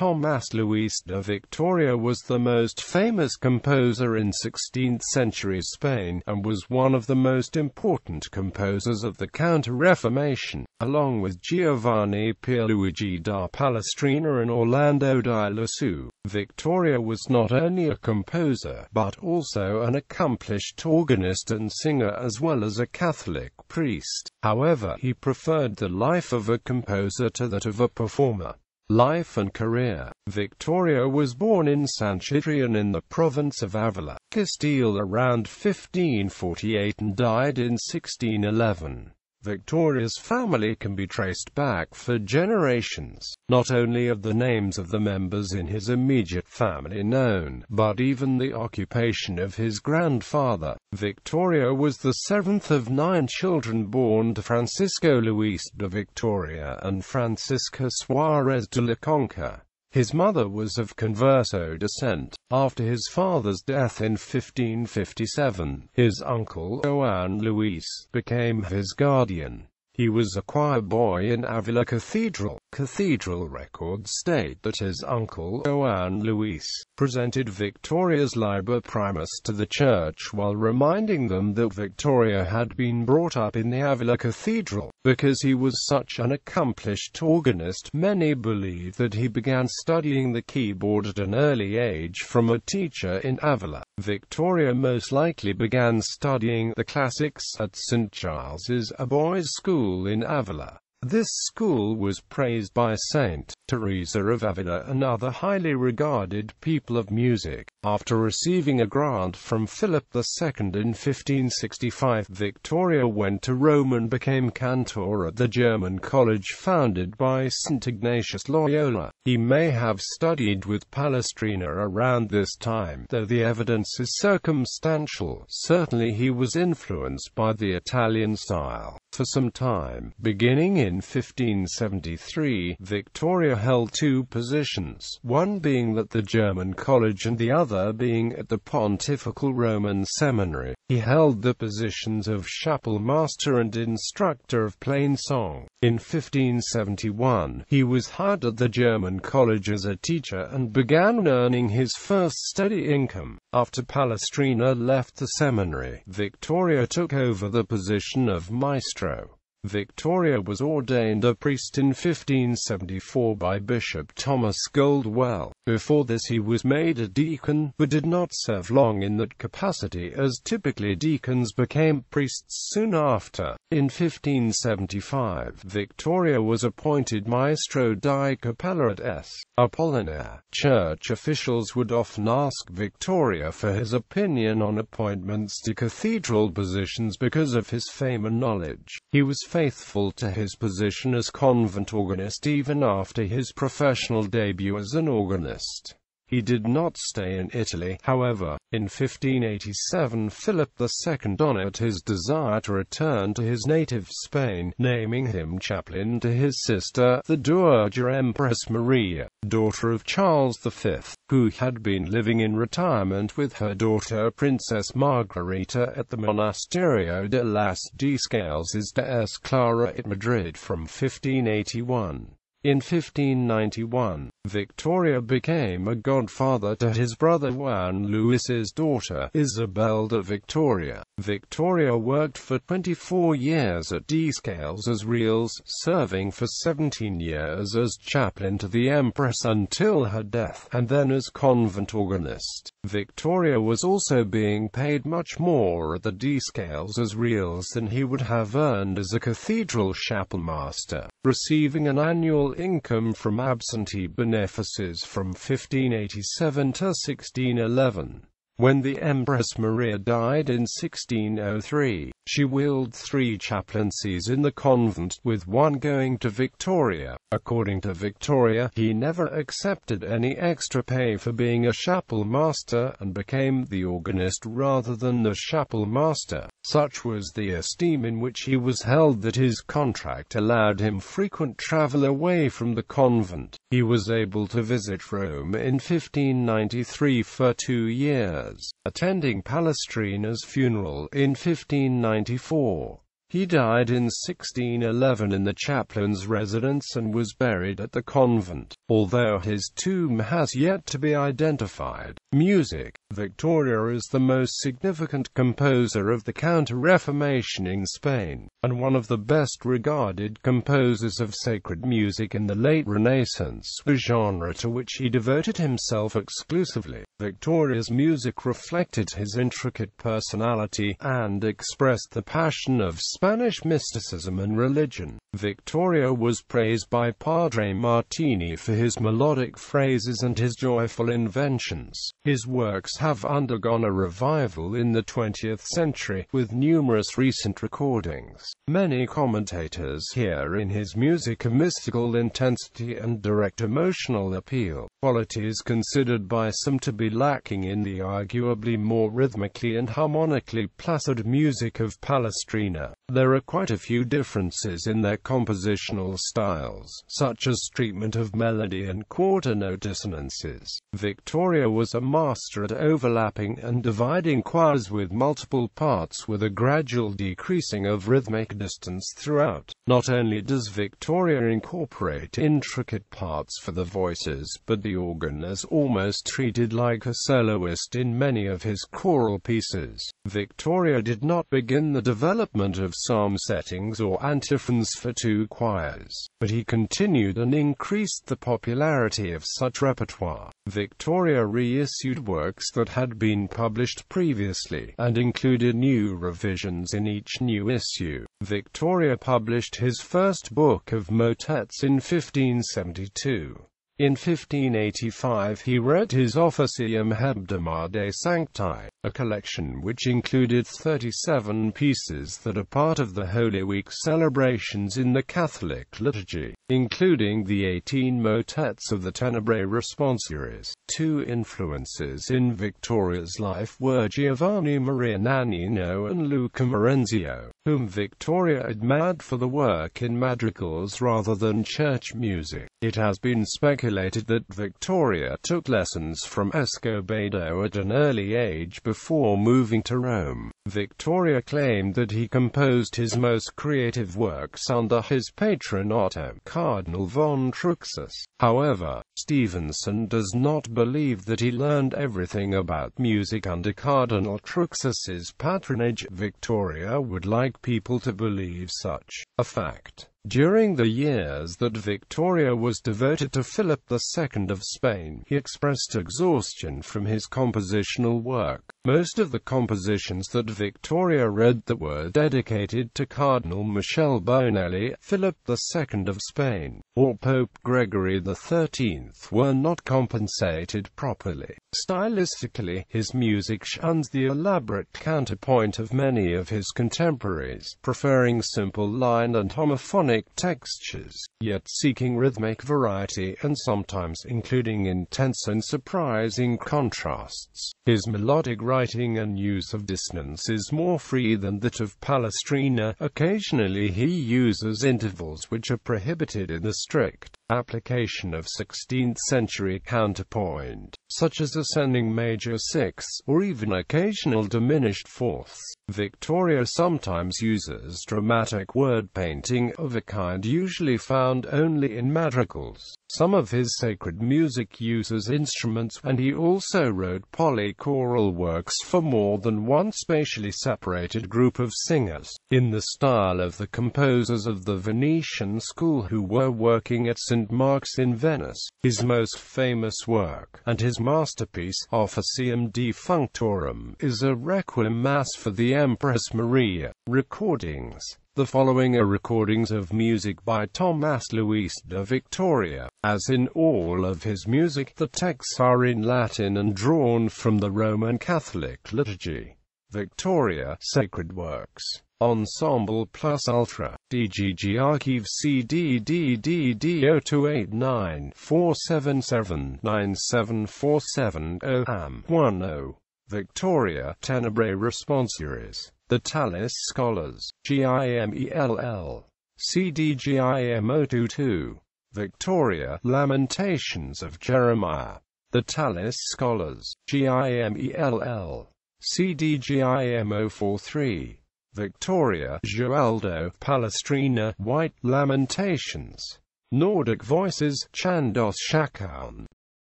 Tomás Luis de Victoria was the most famous composer in 16th-century Spain, and was one of the most important composers of the Counter-Reformation, along with Giovanni, Pierluigi da Palestrina and Orlando di Lasso. Victoria was not only a composer, but also an accomplished organist and singer as well as a Catholic priest. However, he preferred the life of a composer to that of a performer. Life and career. Victoria was born in San Ciprián in the province of Ávila, Castile around 1548 and died in 1611. Victoria's family can be traced back for generations, not only of the names of the members in his immediate family known, but even the occupation of his grandfather. Victoria was the seventh of 9 children born to Francisco Luis de Victoria and Francisca Suárez de la Conca. His mother was of Converso descent. After his father's death in 1557, his uncle, Juan Luis, became his guardian. He was a choir boy in Ávila Cathedral. Cathedral records state that his uncle, Juan Luis, presented Victoria's Liber Primus to the church while reminding them that Victoria had been brought up in the Ávila Cathedral. Because he was such an accomplished organist, many believe that he began studying the keyboard at an early age from a teacher in Ávila. Victoria most likely began studying the classics at St. Giles's, a boys' school in Ávila. This school was praised by Saint Teresa of Avila and other highly regarded people of music. After receiving a grant from Philip II in 1565, Victoria went to Rome and became cantor at the German college founded by St. Ignatius Loyola. He may have studied with Palestrina around this time, though the evidence is circumstantial. Certainly he was influenced by the Italian style. For some time, beginning in 1573, Victoria held 2 positions, one being at the German college and the other being at the Pontifical Roman Seminary. He held the positions of chapel master and instructor of plain song. In 1571, he was hired at the German college as a teacher and began earning his first steady income. After Palestrina left the seminary, Victoria took over the position of maestro. Victoria was ordained a priest in 1574 by Bishop Thomas Goldwell. Before this he was made a deacon, but did not serve long in that capacity, as typically deacons became priests soon after. In 1575, Victoria was appointed Maestro di Capella at S. Apollinaire. Church officials would often ask Victoria for his opinion on appointments to cathedral positions because of his fame and knowledge. He was faithful to his position as convent organist even after his professional debut as an organist. He did not stay in Italy, however. In 1587, Philip II honored his desire to return to his native Spain, naming him chaplain to his sister, the Dowager Empress Maria, daughter of Charles V, who had been living in retirement with her daughter Princess Margarita at the Monasterio de las Descalzas de Esclara at Madrid from 1581. In 1591, Victoria became a godfather to his brother Juan Luis's daughter, Isabel de Victoria. Victoria worked for 24 years at Descalzas Reals, serving for 17 years as chaplain to the Empress until her death, and then as convent organist. Victoria was also being paid much more at the Descalzas Reals than he would have earned as a cathedral chapelmaster, receiving an annual income from absentee benefices from 1587 to 1611. When the Empress Maria died in 1603, she willed 3 chaplaincies in the convent, with one going to Victoria. According to Victoria, he never accepted any extra pay for being a chapel master, and became the organist rather than the chapel master. Such was the esteem in which he was held that his contract allowed him frequent travel away from the convent. He was able to visit Rome in 1593 for 2 years, attending Palestrina's funeral in 1594. He died in 1611 in the chaplain's residence and was buried at the convent, although his tomb has yet to be identified. Music. Victoria is the most significant composer of the Counter-Reformation in Spain, and one of the best-regarded composers of sacred music in the late Renaissance, a genre to which he devoted himself exclusively. Victoria's music reflected his intricate personality, and expressed the passion of Spanish mysticism and religion. Victoria was praised by Padre Martini for his melodic phrases and his joyful inventions. His works have undergone a revival in the 20th century, with numerous recent recordings. Many commentators hear in his music a mystical intensity and direct emotional appeal, qualities considered by some to be lacking in the arguably more rhythmically and harmonically placid music of Palestrina. There are quite a few differences in their compositional styles, such as treatment of melody and quarter note dissonances. Victoria was a master at overlapping and dividing choirs with multiple parts with a gradual decreasing of rhythmic distance throughout. Not only does Victoria incorporate intricate parts for the voices, but the organ is almost treated like a soloist in many of his choral pieces. Victoria did not begin the development of psalm settings or antiphons for two choirs, but he continued and increased the popularity of such repertoire. Victoria reissued works that had been published previously, and included new revisions in each new issue. Victoria published his first book of motets in 1572. In 1585 he wrote his Officium Hebdomadae de Sancti, a collection which included 37 pieces that are part of the Holy Week celebrations in the Catholic liturgy, including the 18 motets of the Tenebrae Responsories. Two influences in Victoria's life were Giovanni Maria Nannino and Luca Marenzio, whom Victoria admired for the work in madrigals rather than church music. It has been speculated that Victoria took lessons from Escobedo at an early age before moving to Rome. Victoria claimed that he composed his most creative works under his patron Otto, Cardinal von Truxas. However, Stevenson does not believe that he learned everything about music under Cardinal Truxas's patronage. Victoria would like people to believe such a fact. During the years that Victoria was devoted to Philip II of Spain, he expressed exhaustion from his compositional work. Most of the compositions that Victoria read that were dedicated to Cardinal Michel Bonelli, Philip II of Spain, or Pope Gregory XIII were not compensated properly. Stylistically, his music shuns the elaborate counterpoint of many of his contemporaries, preferring simple line and homophonic textures, yet seeking rhythmic variety and sometimes including intense and surprising contrasts. His melodic writing and use of dissonance is more free than that of Palestrina. Occasionally he uses intervals which are prohibited in the strict application of 16th-century counterpoint, such as ascending major sixths, or even occasional diminished fourths. Victoria sometimes uses dramatic word painting of a kind usually found only in madrigals. Some of his sacred music uses instruments, and he also wrote polychoral works for more than one spatially separated group of singers, in the style of the composers of the Venetian school who were working at St. Mark's in Venice. His most famous work, and his masterpiece, Officium Defunctorum, is a requiem mass for the Empress Maria. Recordings. The following are recordings of music by Tomás Luis de Victoria. As in all of his music, the texts are in Latin and drawn from the Roman Catholic liturgy. Victoria, Sacred Works. Ensemble plus Ultra. DGG Archive CDDDD 0289 477 9747 OHAM 10. Victoria, Tenebrae Responsories. The Tallis Scholars. GIMELL. CDGIM 022. Victoria, Lamentations of Jeremiah. The Tallis Scholars. GIMELL. CDGIM 043. Victoria, Joeldo, Palestrina, White Lamentations, Nordic Voices, Chandos Shakaun.